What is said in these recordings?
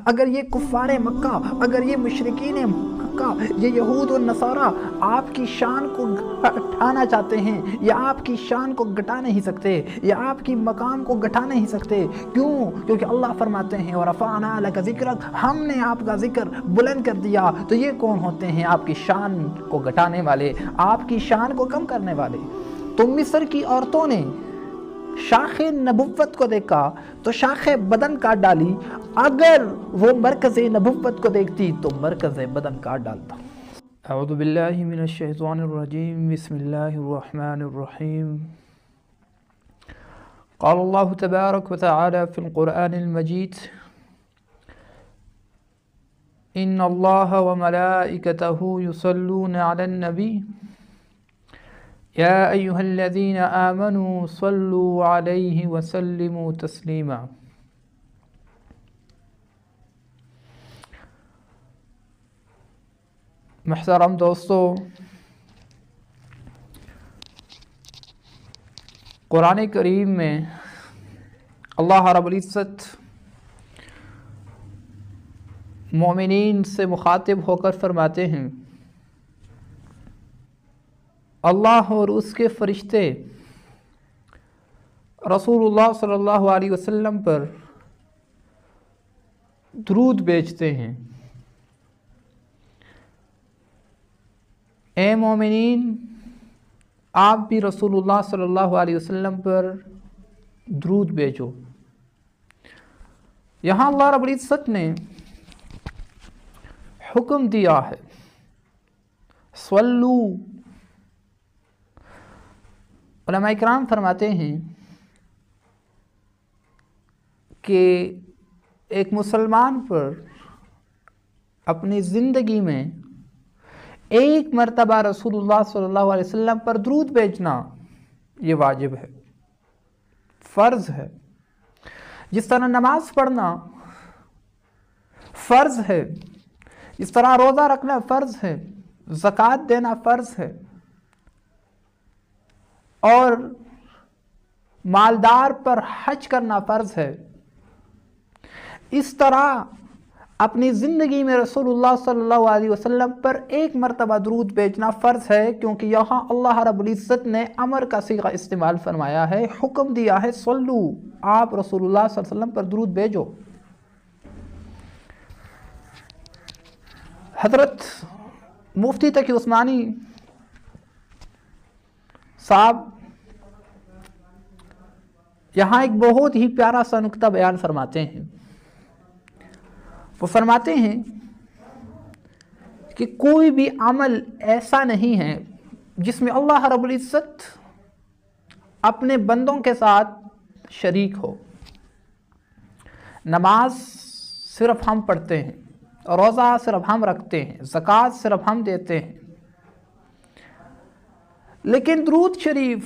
اگر یہ کفار مکہ، اگر یہ مشرکین مکہ، یہ یہود و نصارہ آپ کی شان کو گھٹانا چاہتے ہیں، یا آپ کی شان کو گھٹا نہیں سکتے، یا آپ کی مقام کو گھٹا نہیں سکتے. کیوں؟ کیونکہ اللہ فرماتے ہیں وَرَفَعْنَا لَكَ ذِكْرَكَ، ہم نے آپ کا ذکر بلند کر دیا. تو یہ کون ہوتے ہیں؟ آپ کی شان کو گھٹانے والے، آپ کی شان کو کم کرنے والے. تو مصر کی عورتوں نے شاخ نبوت کو دیکھا تو شاخ بدن کاٹ ڈالی، اگر وہ مرکز نبوت کو دیکھتی تو مرکز بدن کاٹ ڈالتا. اعوذ باللہ من الشیطان الرجیم، بسم اللہ الرحمن الرحیم. قال اللہ تبارک و تعالی فی القرآن المجید ان اللہ وملائکتہ یصلون علی النبی یا ایہا الذین آمنوا صلوا علیہ وسلموا تسلیما. محترم دوستو، قرآن کریم میں اللہ رب العزت مومنین سے مخاطب ہو کر فرماتے ہیں اللہ اور اس کے فرشتے رسول اللہ صلی اللہ علیہ وسلم پر درود بھیجتے ہیں. اے مومنین، آپ بھی رسول اللہ صلی اللہ علیہ وسلم پر درود بھیجو. یہاں اللہ رب العزت نے حکم دیا ہے صلو. علماء کرام فرماتے ہیں کہ ایک مسلمان پر اپنی زندگی میں ایک مرتبہ رسول اللہ صلی اللہ علیہ وسلم پر درود بھیجنا یہ واجب ہے، فرض ہے. جس طرح نماز پڑھنا فرض ہے، جس طرح روزہ رکھنا فرض ہے، زکوٰۃ دینا فرض ہے، اور مالدار پر حج کرنا فرض ہے، اس طرح اپنی زندگی میں رسول اللہ صلی اللہ علیہ وسلم پر ایک مرتبہ درود بھیجنا فرض ہے. کیونکہ یہاں اللہ رب العزت نے امر کا صیغہ استعمال فرمایا ہے، حکم دیا ہے صلو، آپ رسول اللہ صلی اللہ علیہ وسلم پر درود بھیجو. حضرت مفتی تقی عثمانی صاحب یہاں ایک بہت ہی پیارا سا نکتہ بیان فرماتے ہیں. وہ فرماتے ہیں کہ کوئی بھی عمل ایسا نہیں ہے جس میں اللہ رب العزت اپنے بندوں کے ساتھ شریک ہو. نماز صرف ہم پڑھتے ہیں، روزہ صرف ہم رکھتے ہیں، زکوٰۃ صرف ہم دیتے ہیں، لیکن درود شریف،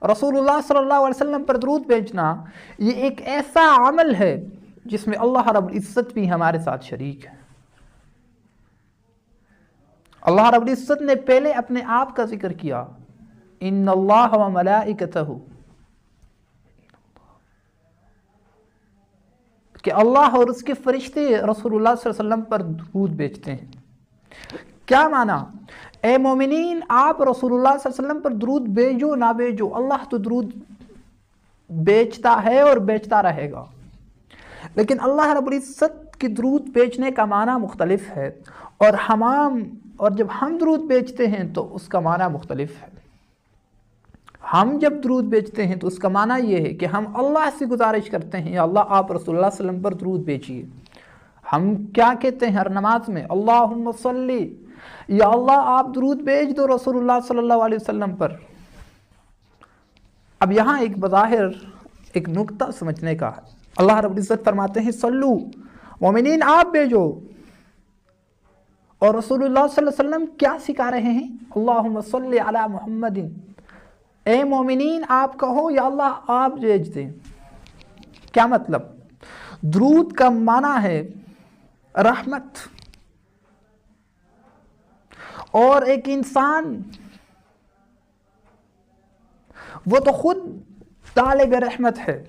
رسول اللہ صلی اللہ علیہ وسلم پر درود بھیجنا، یہ ایک ایسا عمل ہے جس میں اللہ رب العزت بھی ہمارے ساتھ شریک ہے. اللہ رب العزت نے پہلے اپنے آپ کا ذکر کیا، ان اللہ و ملائکتہ، کہ اللہ اور اس کے فرشتے رسول اللہ صلی اللہ علیہ وسلم پر درود بھیجتے ہیں. کیا معنی؟ اے مومنین، آپ رسول اللہ صلی اللہ علیہ وسلم پر درود بھیجو نہ بھیجو، اللہ تو درود بھیجتا ہے اور بھیجتا رہے گا. لیکن اللہ رب العزت کی درود بھیجنے کا معنی مختلف ہے، اور جب ہم درود بھیجتے ہیں تو اس کا معنی مختلف ہے. ہم جب درود بھیجتے ہیں تو اس کا معنی یہ ہے کہ ہم اللہ سے گزارش کرتے ہیں یا اللہ آپ رسول اللہ صلی اللہ علیہ وسلم پر درود بھیجیے. ہم کیا کہتے ہیں ہر نماز میں؟ اللہم صلی، یا اللہ آپ درود بھیج دو رسول اللہ صلی اللہ علیہ وسلم پر. اب یہاں ایک بظاہر ایک نکتہ سمجھنے کا ہے. اللہ رب العزت فرماتے ہیں صلو، مومنین آپ بھیجو، اور رسول اللہ صلی اللہ علیہ وسلم کیا سکھا رہے ہیں؟ اللہم صلی علی محمد، اے مومنین آپ کہو یا اللہ آپ بھیج دیں. کیا مطلب؟ درود کا معنی ہے رحمت، اور ایک انسان وہ تو خود طالب رحمت ہے.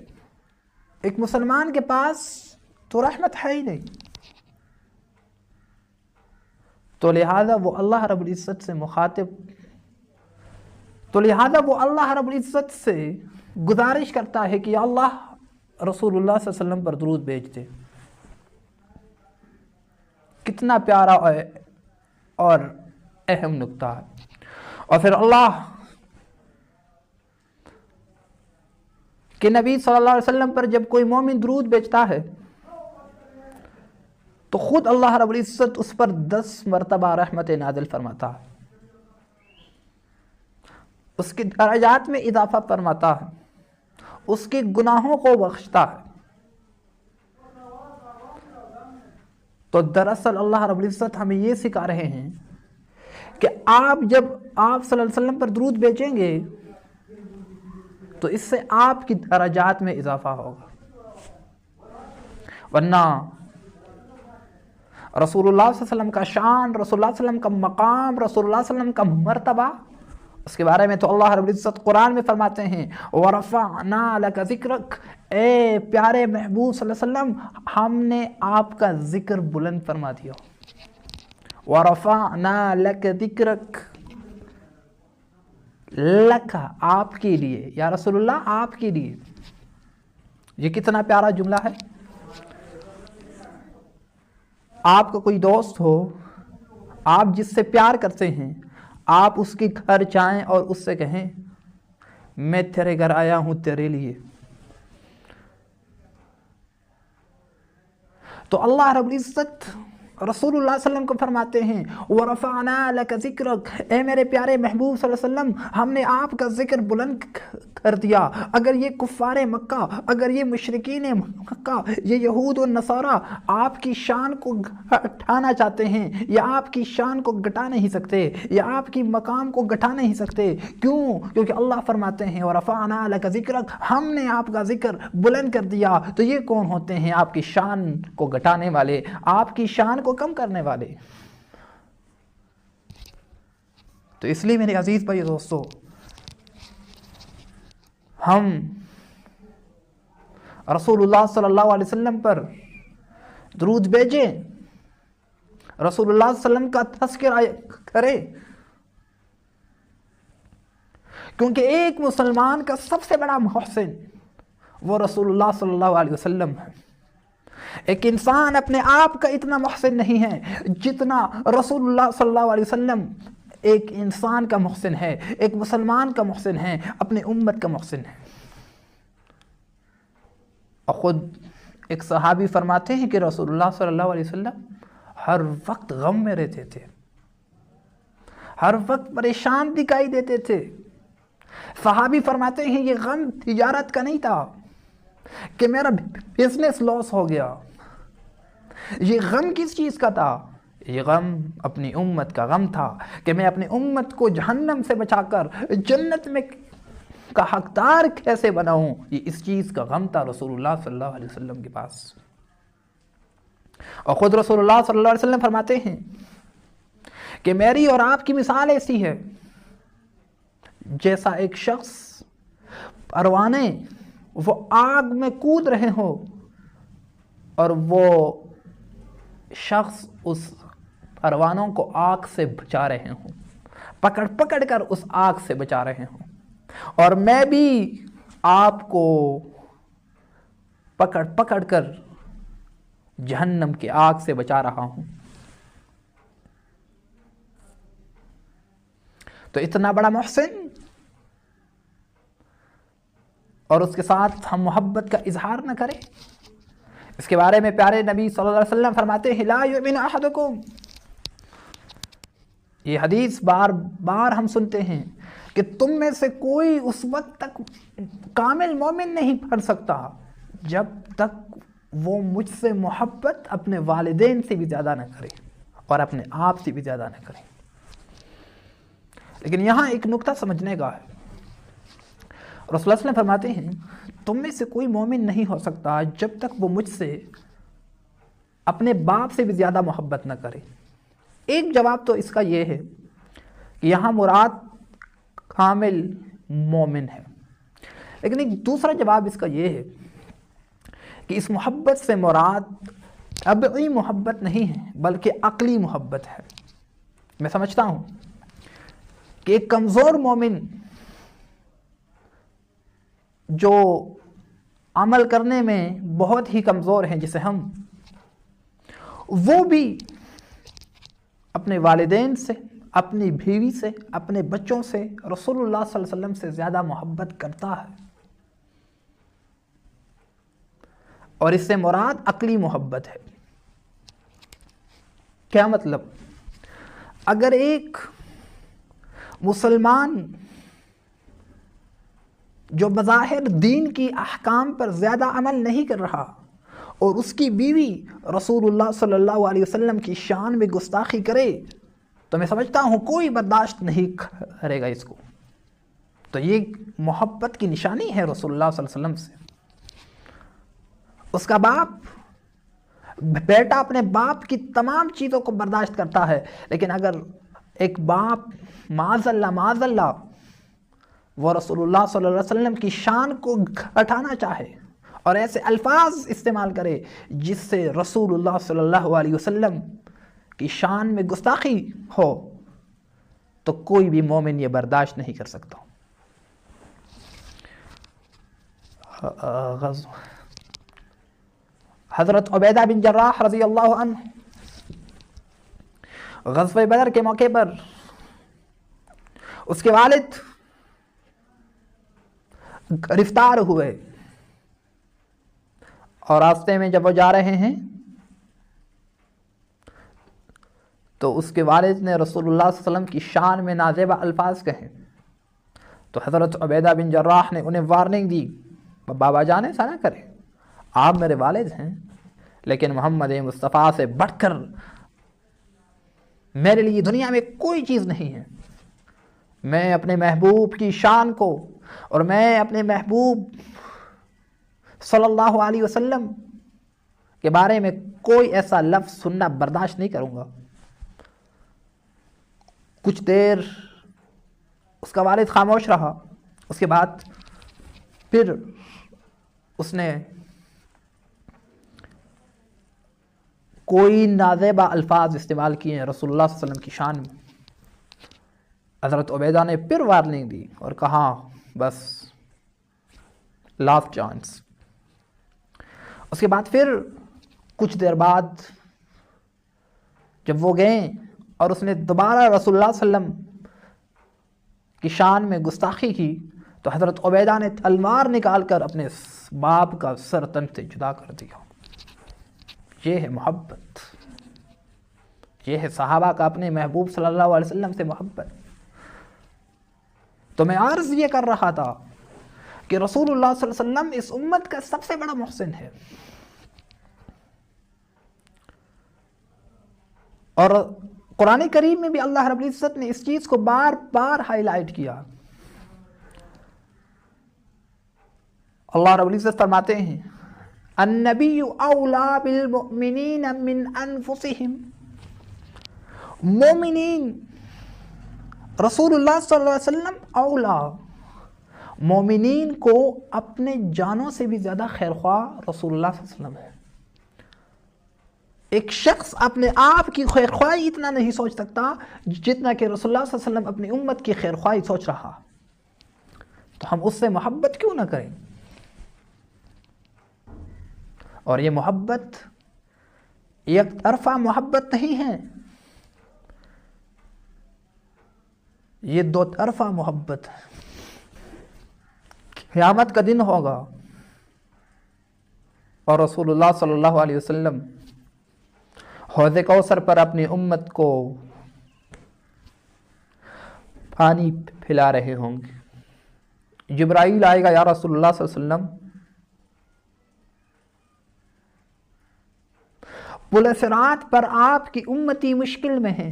ایک مسلمان کے پاس تو رحمت ہے ہی نہیں. تو لہذا وہ اللہ رب العزت سے گزارش کرتا ہے کہ یا اللہ رسول اللہ صلی اللہ علیہ وسلم پر درود بھیج دے. کتنا پیارا اور اہم نقطہ ہے. اور پھر اللہ کہ نبی صلی اللہ علیہ وسلم پر جب کوئی مومن درود بھیجتا ہے تو خود اللہ رب العزت اس پر 10 مرتبہ رحمت نازل فرماتا ہے، اس کے درجات میں اضافہ فرماتا ہے، اس کے گناہوں کو بخشتا ہے. تو دراصل اللہ رب العزت ہمیں یہ سکھا رہے ہیں کہ جب آپ صلی اللہ علیہ وسلم پر درود بھیجیں گے تو اس سے آپ کی درجات میں اضافہ ہوگا، ورنہ رسول اللہ صلی اللہ علیہ وسلم کا شان، رسول اللہ صلی اللہ علیہ وسلم کا مقام، رسول اللہ صلی اللہ علیہ وسلم کا مرتبہ، اس کے بارے میں تو اللہ رب العزت قرآن میں فرماتے ہیں وَرَفَعْنَا لَكَ ذِكْرَكَ، اے پیارے محبوب صلی اللہ علیہ وسلم ہم نے آپ کا ذکر بلند فرما دیا. وَرَفَعْنَا لَكَ ذِكْرَكَ، لَكَ آپ کے لیے، یا رسول اللہ آپ کے لیے. یہ کتنا پیارا جملہ ہے. آپ کا کوئی دوست ہو، آپ جس سے پیار کرتے ہیں، آپ اس کے گھر جائیں اور اس سے کہیں میں تیرے گھر آیا ہوں تیرے لیے، تو اللہ رب العزت رسول اللہ صلی اللہ علیہ وسلم کو فرماتے ہیں وَرَفَعْنَا لَكَ ذِكْرَكَ، اے میرے پیارے محبوب صلی اللہ علیہ وسلم ہم نے آپ کا ذکر بلند کر دیا. اگر یہ کفار مکہ، اگر یہ مشرکین مکہ، یہ یہود و نصارہ آپ کی شان کو گھٹانا چاہتے ہیں، یا آپ کی شان کو گھٹا نہیں سکتے، یا آپ کی مقام کو گھٹا نہیں سکتے. کیوں؟ کیونکہ اللہ فرماتے ہیں وَرَفَعْنَا لَكَ ذِكْرَكَ، ہم نے آپ کا ذکر بلند کر دیا. تو یہ کون ہوتے ہیں؟ آپ کی شان کو گھٹانے والے، آپ کی شان کو کم کرنے والے. تو اس لیے میرے عزیز بھائی دوستو، ہم رسول اللہ صلی اللہ علیہ وسلم پر درود بھیجیں، رسول اللہ صلی اللہ علیہ وسلم کا تذکرہ کریں، کیونکہ ایک مسلمان کا سب سے بڑا محسن وہ رسول اللہ صلی اللہ علیہ وسلم ہے. ایک انسان اپنے آپ کا اتنا محسن نہیں ہے جتنا رسول اللہ صلی اللہ علیہ وسلم ایک انسان کا محسن ہے، ایک مسلمان کا محسن ہے، اپنے امت کا محسن ہے. اور خود ایک صحابی فرماتے ہیں کہ رسول اللہ صلی اللہ علیہ وسلم ہر وقت غم میں رہتے تھے، ہر وقت پریشان دکھائی دیتے تھے. صحابی فرماتے ہیں یہ غم تجارت کا نہیں تھا کہ میرا بزنس لاس ہو گیا. یہ غم کس چیز کا تھا؟ یہ غم اپنی امت کا غم تھا کہ میں اپنی امت کو جہنم سے بچا کر جنت میں کا حقدار کیسے بناؤں. یہ اس چیز کا غم تھا رسول اللہ صلی اللہ علیہ وسلم کے پاس. اور خود رسول اللہ صلی اللہ علیہ وسلم فرماتے ہیں کہ میری اور آپ کی مثال ایسی ہے جیسا ایک شخص پروانے وہ آگ میں کود رہے ہو اور وہ شخص اس پروانوں کو آگ سے بچا رہے ہوں، پکڑ پکڑ کر اس آگ سے بچا رہے ہوں. اور میں بھی آپ کو پکڑ پکڑ کر جہنم کی آگ سے بچا رہا ہوں. تو اتنا بڑا محسن، اور اس کے ساتھ ہم محبت کا اظہار نہ کریں. اس کے بارے میں پیارے نبی صلی اللہ علیہ وسلم فرماتے ہیں لا یؤمن احدکم. یہ حدیث بار بار ہم سنتے ہیں کہ تم میں سے کوئی اس وقت تک کامل مومن نہیں بن سکتا جب تک وہ مجھ سے محبت اپنے والدین سے بھی زیادہ نہ کرے اور اپنے آپ سے بھی زیادہ نہ کرے. لیکن یہاں ایک نقطہ سمجھنے کا ہے. رسول اللہ صلی اللہ علیہ وسلم فرماتے ہیں تم میں سے کوئی مومن نہیں ہو سکتا جب تک وہ مجھ سے اپنے باپ سے بھی زیادہ محبت نہ کرے. ایک جواب تو اس کا یہ ہے کہ یہاں مراد کامل مومن ہے. لیکن ایک دوسرا جواب اس کا یہ ہے کہ اس محبت سے مراد طبعی محبت نہیں ہے بلکہ عقلی محبت ہے۔ میں سمجھتا ہوں کہ ایک کمزور مومن جو عمل کرنے میں بہت ہی کمزور ہیں جسے ہم، وہ بھی اپنے والدین سے، اپنی بیوی سے، اپنے بچوں سے رسول اللہ صلی اللہ علیہ وسلم سے زیادہ محبت کرتا ہے، اور اس سے مراد عقلی محبت ہے۔ کیا مطلب؟ اگر ایک مسلمان جو بظاہر دین کی احکام پر زیادہ عمل نہیں کر رہا اور اس کی بیوی رسول اللہ صلی اللہ علیہ وسلم کی شان میں گستاخی کرے تو میں سمجھتا ہوں کوئی برداشت نہیں کرے گا اس کو۔ تو یہ محبت کی نشانی ہے رسول اللہ صلی اللہ علیہ وسلم سے۔ اس کا بیٹا اپنے باپ کی تمام چیزوں کو برداشت کرتا ہے، لیکن اگر ایک باپ معاذ اللہ وہ رسول اللہ صلی اللہ علیہ وسلم کی شان کو گھٹانا چاہے اور ایسے الفاظ استعمال کرے جس سے رسول اللہ صلی اللہ علیہ وسلم کی شان میں گستاخی ہو، تو کوئی بھی مومن یہ برداشت نہیں کر سکتا۔ حضرت عبیدہ بن جراح رضی اللہ عنہ غزوہ بدر کے موقع پر اس کے والد گرفتار ہوئے، اور راستے میں جب وہ جا رہے ہیں تو اس کے والد نے رسول اللہ صلی اللہ علیہ وسلم کی شان میں نازیبہ الفاظ کہے، تو حضرت عبیدہ بن جراح نے انہیں وارننگ دی، بابا جان ایسا نہ کرے، آپ میرے والد ہیں، لیکن محمد مصطفیٰ سے بڑھ کر میرے لیے دنیا میں کوئی چیز نہیں ہے۔ میں اپنے محبوب کی شان کو اور میں اپنے محبوب صلی اللہ علیہ وسلم کے بارے میں کوئی ایسا لفظ سننا برداشت نہیں کروں گا۔ کچھ دیر اس کا والد خاموش رہا، اس کے بعد پھر اس نے کوئی نازیبہ الفاظ استعمال کیے ہیں رسول اللہ صلی اللہ علیہ وسلم کی شان میں۔ حضرت عبیدہ نے پھر وارننگ دی اور کہا بس لاسٹ چانس۔ اس کے بعد پھر کچھ دیر بعد جب وہ گئے اور اس نے دوبارہ رسول اللہ صلی اللہ علیہ وسلم کی شان میں گستاخی کی تو حضرت عبیدہ نے تلوار نکال کر اپنے باپ کا سر تن سے جدا کر دیا۔ یہ ہے محبت، یہ ہے صحابہ کا اپنے محبوب صلی اللہ علیہ وسلم سے محبت۔ تو میں عرض یہ کر رہا تھا کہ رسول اللہ صلی اللہ علیہ وسلم اس امت کا سب سے بڑا محسن ہے، اور قرآن کریم میں بھی اللہ رب العزت نے اس چیز کو بار بار ہائی لائٹ کیا۔ اللہ رب العزت فرماتے ہیں النبی اولا بالمؤمنین من انفسہم، مومنین رسول اللہ صلی اللہ علیہ وسلم اولا، مومنین کو اپنے جانوں سے بھی زیادہ خیرخواہ رسول اللہ صلی اللہ علیہ وسلم ہے۔ ایک شخص اپنے آپ کی خیرخواہی اتنا نہیں سوچ سکتا جتنا کہ رسول اللہ صلی اللہ علیہ وسلم اپنی امت کی خیرخواہی سوچ رہا، تو ہم اس سے محبت کیوں نہ کریں؟ اور یہ محبت یک طرفہ محبت نہیں ہے، یہ دو طرفہ محبت ہے۔ قیامت کا دن ہوگا اور رسول اللہ صلی اللہ علیہ وسلم حوض کوثر پر اپنی امت کو پانی پھلا رہے ہوں گے۔ جبرائیل آئے گا، یا رسول اللہ صلی اللہ علیہ وسلم پل صراط پر آپ کی امتی مشکل میں ہے،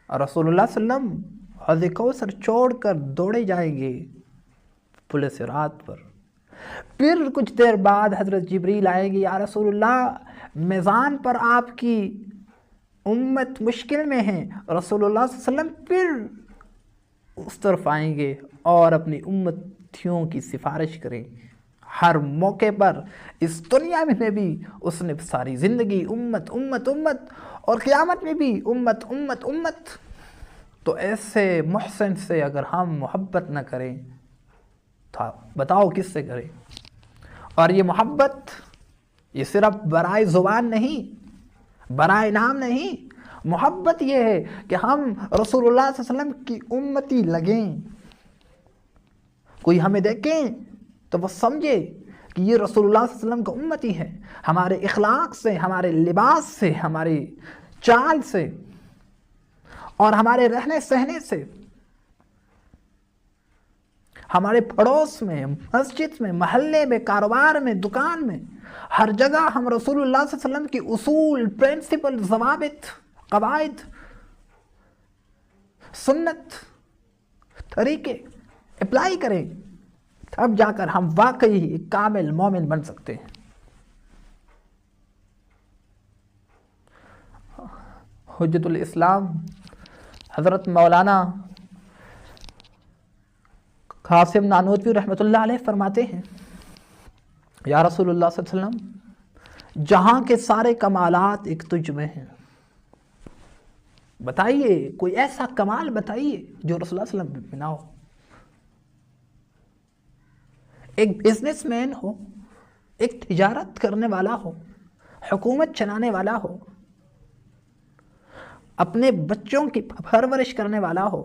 اور رسول اللہ صلی اللہ علیہ وسلم حوض کوثر چھوڑ کر دوڑے جائیں گے پل صراط پر۔ پھر کچھ دیر بعد حضرت جبریل آئیں گے، یا رسول اللہ میزان پر آپ کی امت مشکل میں ہے، رسول اللہ صلی اللہ علیہ وسلم پھر اس طرف آئیں گے اور اپنی امتیوں کی سفارش کریں گے۔ ہر موقع پر اس دنیا میں بھی اس نے ساری زندگی امت امت امت اور قیامت میں بھی امت امت امت. تو ایسے محسن سے اگر ہم محبت نہ کریں تو بتاؤ کس سے کریں؟ اور یہ محبت یہ صرف برائے زبان نہیں، برائے نام نہیں. محبت یہ ہے کہ ہم رسول اللہ صلی اللہ علیہ وسلم کی امتی لگیں. کوئی ہمیں دیکھیں تو وہ سمجھے کہ یہ رسول اللہ صلی اللہ علیہ وسلم کا امتی ہے. ہمارے اخلاق سے، ہمارے لباس سے، ہماری چال سے اور ہمارے رہنے سہنے سے، ہمارے پڑوس میں، مسجد میں، محلے میں، کاروبار میں، دکان میں، ہر جگہ ہم رسول اللہ صلی اللہ علیہ وسلم کی اصول، پرنسپل، ضوابط، قواعد، سنت، طریقے اپلائی کریں، تب جا کر ہم واقعی ایک کامل مومن بن سکتے ہیں. حجت الاسلام حضرت مولانا قاسم نانوتوی رحمۃ اللہ علیہ فرماتے ہیں، یا رسول اللہ صلی اللہ علیہ وسلم، جہاں کے سارے کمالات ایک تجھ میں ہیں. بتائیے کوئی ایسا کمال بتائیے جو رسول اللہ صلی اللہ علیہ وسلم میں نہ ہو. ایک بزنس مین ہو، ایک تجارت کرنے والا ہو، حکومت چلانے والا ہو، اپنے بچوں کی پرورش کرنے والا ہو،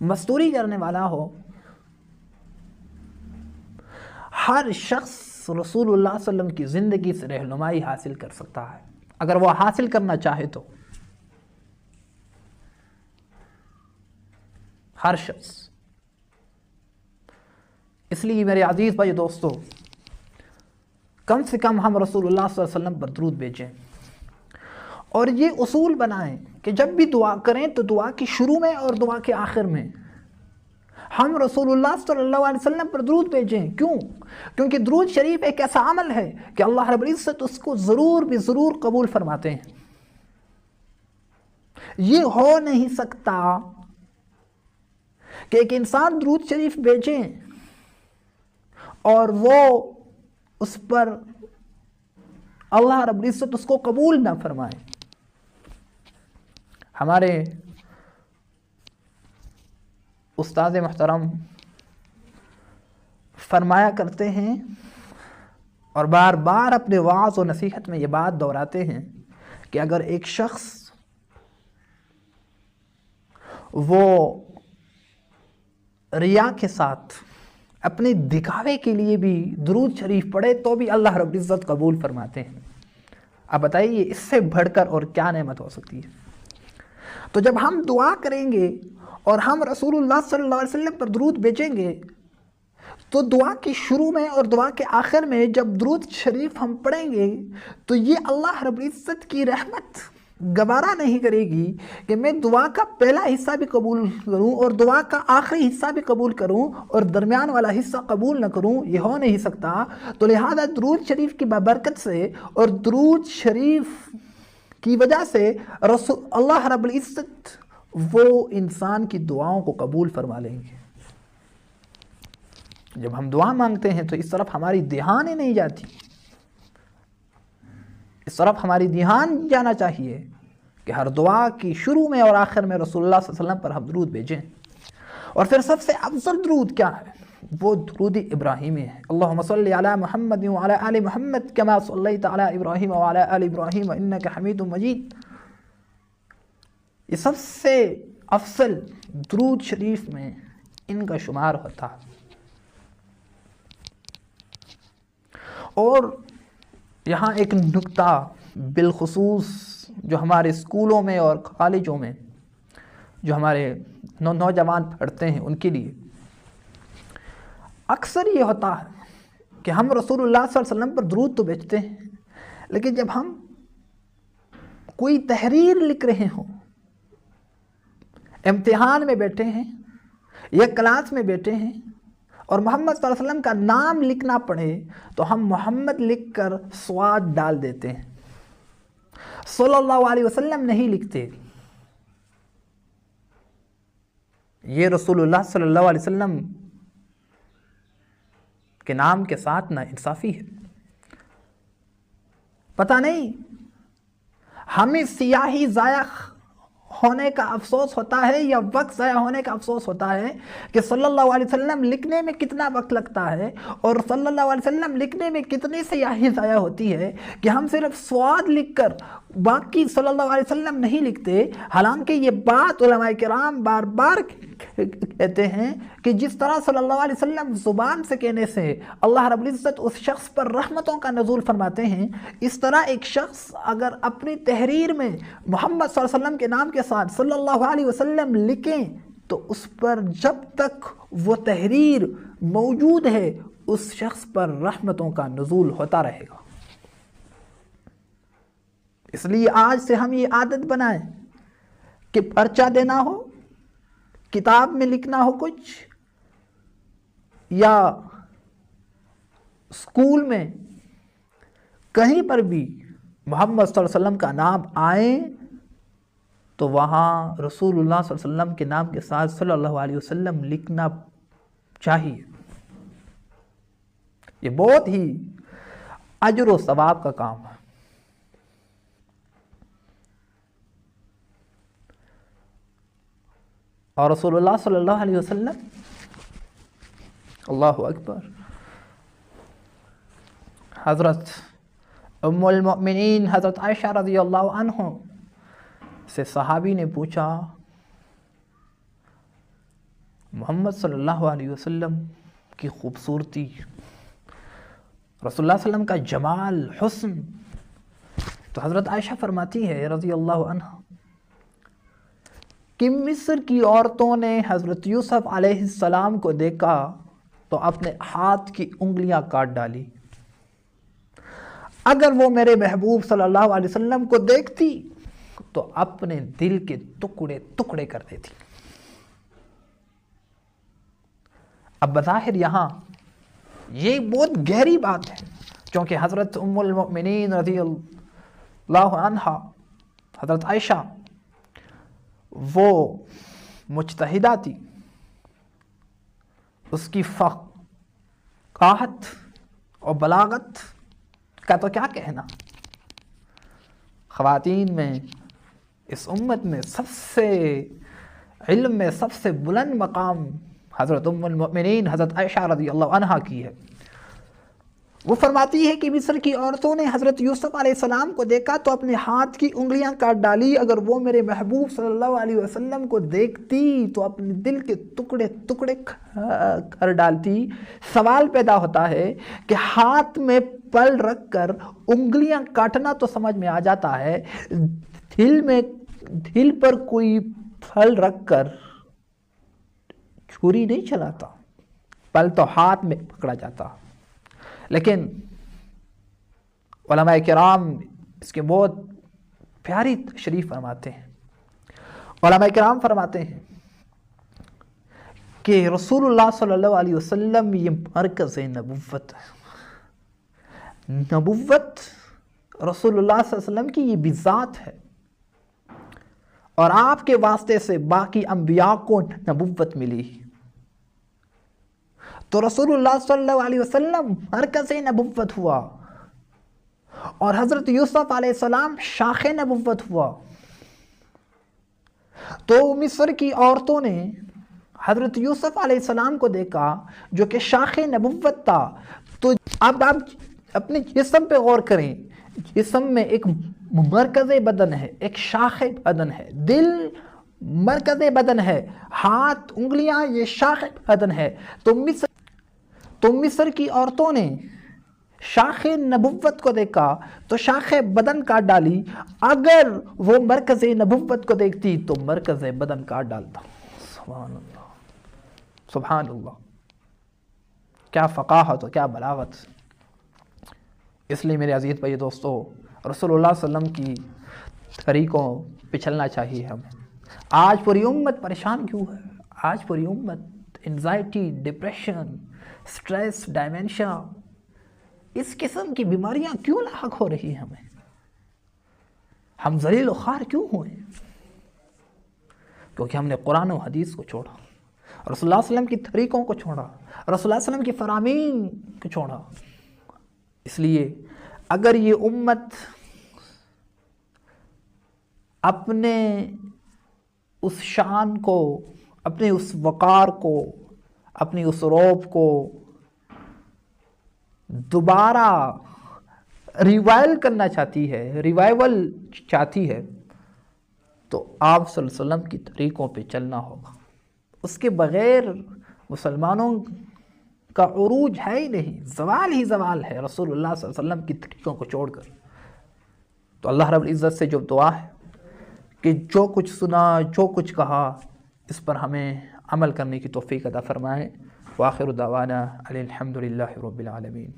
مزدوری کرنے والا ہو، ہر شخص رسول اللہ صلی اللہ علیہ وسلم کی زندگی سے رہنمائی حاصل کر سکتا ہے اگر وہ حاصل کرنا چاہے تو. ہر شخص. اس لیے میرے عزیز بھائی دوستو، کم سے کم ہم رسول اللہ صلی اللہ علیہ وسلم پر درود بھیجیں اور یہ اصول بنائیں کہ جب بھی دعا کریں تو دعا کی شروع میں اور دعا کے آخر میں ہم رسول اللہ صلی اللہ علیہ وسلم پر درود بھیجیں. کیوں؟ کیونکہ درود شریف ایک ایسا عمل ہے کہ اللہ رب العزت اس کو ضرور بھی ضرور قبول فرماتے ہیں. یہ ہو نہیں سکتا کہ ایک انسان درود شریف بھیجیں اور وہ اس پر اللہ رب العزت اس کو قبول نہ فرمائے. ہمارے استاد محترم فرمایا کرتے ہیں اور بار بار اپنے وعظ و نصیحت میں یہ بات دہراتے ہیں کہ اگر ایک شخص وہ ریا کے ساتھ اپنے دکھاوے کے لیے بھی درود شریف پڑھے تو بھی اللہ رب العزت قبول فرماتے ہیں. اب بتائیے اس سے بڑھ کر اور کیا نعمت ہو سکتی ہے؟ تو جب ہم دعا کریں گے اور ہم رسول اللہ صلی اللہ علیہ وسلم پر درود بھیجیں گے تو دعا کی شروع میں اور دعا کے آخر میں جب درود شریف ہم پڑھیں گے تو یہ اللہ رب العزت کی رحمت گوارا نہیں کرے گی کہ میں دعا کا پہلا حصہ بھی قبول کروں اور دعا کا آخری حصہ بھی قبول کروں اور درمیان والا حصہ قبول نہ کروں. یہ ہو نہیں سکتا. تو لہذا درود شریف کی برکت سے اور درود شریف کی وجہ سے رسول اللہ رب العزت وہ انسان کی دعاؤں کو قبول فرما لیں گے. جب ہم دعا مانگتے ہیں تو اس طرف ہماری دھیان ہی نہیں جاتی. اس طرف ہماری دھیان جانا چاہیے کہ ہر دعا کی شروع میں اور آخر میں رسول اللہ صلی اللہ علیہ وسلم پر ہم درود بھیجیں. اور پھر سب سے افضل درود کیا ہے؟ وہ درود ابراہیمی ہے. اللہم صلی علی محمد وعلی آل محمد کما صلیت علی ابراہیم وعلی آل ابراہیم انک حمید مجید. یہ سب سے افضل درود شریف میں ان کا شمار ہوتا ہے. اور یہاں ایک نکتہ بالخصوص جو ہمارے اسکولوں میں اور کالجوں میں جو ہمارے نوجوان پڑھتے ہیں ان کے لیے اکثر یہ ہوتا ہے کہ ہم رسول اللہ صلی اللہ علیہ وسلم پر درود تو بھیجتے ہیں لیکن جب ہم کوئی تحریر لکھ رہے ہوں، امتحان میں بیٹھے ہیں یا کلاس میں بیٹھے ہیں اور محمد صلی اللہ علیہ وسلم کا نام لکھنا پڑے تو ہم محمد لکھ کر سواد ڈال دیتے ہیں، صلی اللہ علیہ وسلم نہیں لکھتے. یہ رسول اللہ صلی اللہ علیہ وسلم کے نام کے ساتھ نا انصافی ہے۔ پتہ نہیں ہمیں سیاہی ضائع ہونے کا افسوس ہوتا ہے یا وقت ضائع ہونے کا افسوس ہوتا ہے کہ صلی اللہ علیہ وسلم لکھنے میں کتنا وقت لگتا ہے اور صلی اللہ علیہ وسلم لکھنے میں کتنی سیاہی ضائع ہوتی ہے کہ ہم صرف سواد لکھ کر باقی صلی اللہ علیہ وسلم نہیں لکھتے۔ حالانکہ یہ بات علماء کرام بار بار کہتے ہیں کہ جس طرح صلی اللہ علیہ وسلم زبان سے کہنے سے اللہ رب العزت اس شخص پر رحمتوں کا نزول فرماتے ہیں، اس طرح ایک شخص اگر اپنی تحریر میں محمد صلی اللہ علیہ وسلم کے نام کے ساتھ صلی اللہ علیہ وسلم لکھیں تو اس پر جب تک وہ تحریر موجود ہے اس شخص پر رحمتوں کا نزول ہوتا رہے گا۔ اس لیے آج سے ہم یہ عادت بنائیں کہ پرچہ دینا ہو، کتاب میں لکھنا ہو کچھ، یا اسکول میں کہیں پر بھی محمد صلی اللہ علیہ وسلم کا نام آئے تو وہاں رسول اللہ صلی اللہ علیہ وسلم کے نام کے ساتھ صلی اللہ علیہ وسلم لکھنا چاہیے۔ یہ بہت ہی اجر و ثواب کا کام ہے۔ اور رسول اللہ صلی اللہ علیہ وسلم، اللہ اکبر، حضرت ام المؤمنین حضرت عائشہ رضی اللہ عنہ سے صحابی نے پوچھا محمد صلی اللہ علیہ وسلم کی خوبصورتی، رسول اللہ صلی اللہ علیہ وسلم کا جمال، حسن، تو حضرت عائشہ فرماتی ہے رضی اللہ عنہ کہ مصر کی عورتوں نے حضرت یوسف علیہ السلام کو دیکھا تو اپنے ہاتھ کی انگلیاں کاٹ ڈالی۔ اگر وہ میرے محبوب صلی اللہ علیہ وسلم کو دیکھتی تو اپنے دل کے ٹکڑے ٹکڑے کر دیتی۔ اب بظاہر یہاں یہ بہت گہری بات ہے، چونکہ حضرت ام المؤمنین رضی اللہ عنہا حضرت عائشہ وہ مجتہدہ تھی، اس کی فقاہت اور بلاغت کا تو کیا کہنا۔ خواتین میں اس امت میں سب سے علم میں سب سے بلند مقام حضرت ام المؤمنین حضرت عائشہ رضی اللہ عنہا کی ہے۔ وہ فرماتی ہے کہ مصر کی عورتوں نے حضرت یوسف علیہ السلام کو دیکھا تو اپنے ہاتھ کی انگلیاں کاٹ ڈالی۔ اگر وہ میرے محبوب صلی اللہ علیہ وسلم کو دیکھتی تو اپنے دل کے ٹکڑے ٹکڑے کر ڈالتی۔ سوال پیدا ہوتا ہے کہ ہاتھ میں پل رکھ کر انگلیاں کاٹنا تو سمجھ میں آ جاتا ہے، دل پر کوئی پھل رکھ کر چھری نہیں چلاتا، پل تو ہاتھ میں پکڑا جاتا۔ لیکن علماء کرام اس کے بہت پیاری تشریح فرماتے ہیں۔ علماء کرام فرماتے ہیں کہ رسول اللہ صلی اللہ علیہ وسلم یہ مرکز نبوت ہے۔ نبوت رسول اللہ صلی اللہ علیہ وسلم کی یہ بھی ذات ہے، اور آپ کے واسطے سے باقی انبیاء کو نبوت ملی، تو رسول اللہ صلی اللہ علیہ وسلم مرکز نبوت ہوا، اور حضرت یوسف علیہ السلام شاخ نبوت ہوا۔ تو مصر کی عورتوں نے حضرت یوسف علیہ السلام کو دیکھا جو کہ شاخ نبوت تھا۔ تو اب آپ اپنے جسم پہ غور کریں، جسم میں ایک مرکز بدن ہے، ایک شاخ بدن ہے، دل مرکز بدن ہے، ہاتھ انگلیاں یہ شاخ بدن ہے۔ تو مصر کی عورتوں نے شاخ نبوت کو دیکھا تو شاخ بدن کاٹ ڈالی۔ اگر وہ مرکز نبوت کو دیکھتی تو مرکز بدن کاٹ ڈالتا۔ سبحان اللہ، سبحان اللہ، کیا فقاہت اور کیا بلاغت۔ اس لیے میرے عزیز بھائی دوستو، رسول اللہ صلی اللہ علیہ وسلم کی طریقوں پہ چلنا چاہیے ہمیں۔ آج پوری امت پریشان کیوں ہے؟ آج پوری امت انزائٹی، ڈپریشن، سٹریس، ڈائمینشیا، اس قسم کی بیماریاں کیوں لاحق ہو رہی ہیں ہمیں؟ ہم ذلیل و خوار کیوں ہوئے؟ کیونکہ ہم نے قرآن و حدیث کو چھوڑا۔ رسول اللہ صلی اللہ علیہ وسلم کی طریقوں کو چھوڑا، رسول اللہ صلی اللہ علیہ وسلم کی فرامین کو چھوڑا۔ اس لیے اگر یہ امت اپنے اس شان کو، اپنے اس وقار کو، اپنی اس رعب کو دوبارہ ریوائل کرنا چاہتی ہے، ریوائول چاہتی ہے، تو آپ صلی اللہ علیہ وسلم کی طریقوں پہ چلنا ہوگا۔ اس کے بغیر مسلمانوں کا عروج ہے ہی نہیں، زوال ہی زوال ہے رسول اللہ صلی اللہ علیہ وسلم کی طریقوں کو چھوڑ کر۔ تو اللہ رب العزت سے جو دعا ہے کہ جو کچھ سنا، جو کچھ کہا، اس پر ہمیں عمل کرنے کی توفیق عطا فرمائے۔ وآخر دعوانا الحمد للہ رب العالمین۔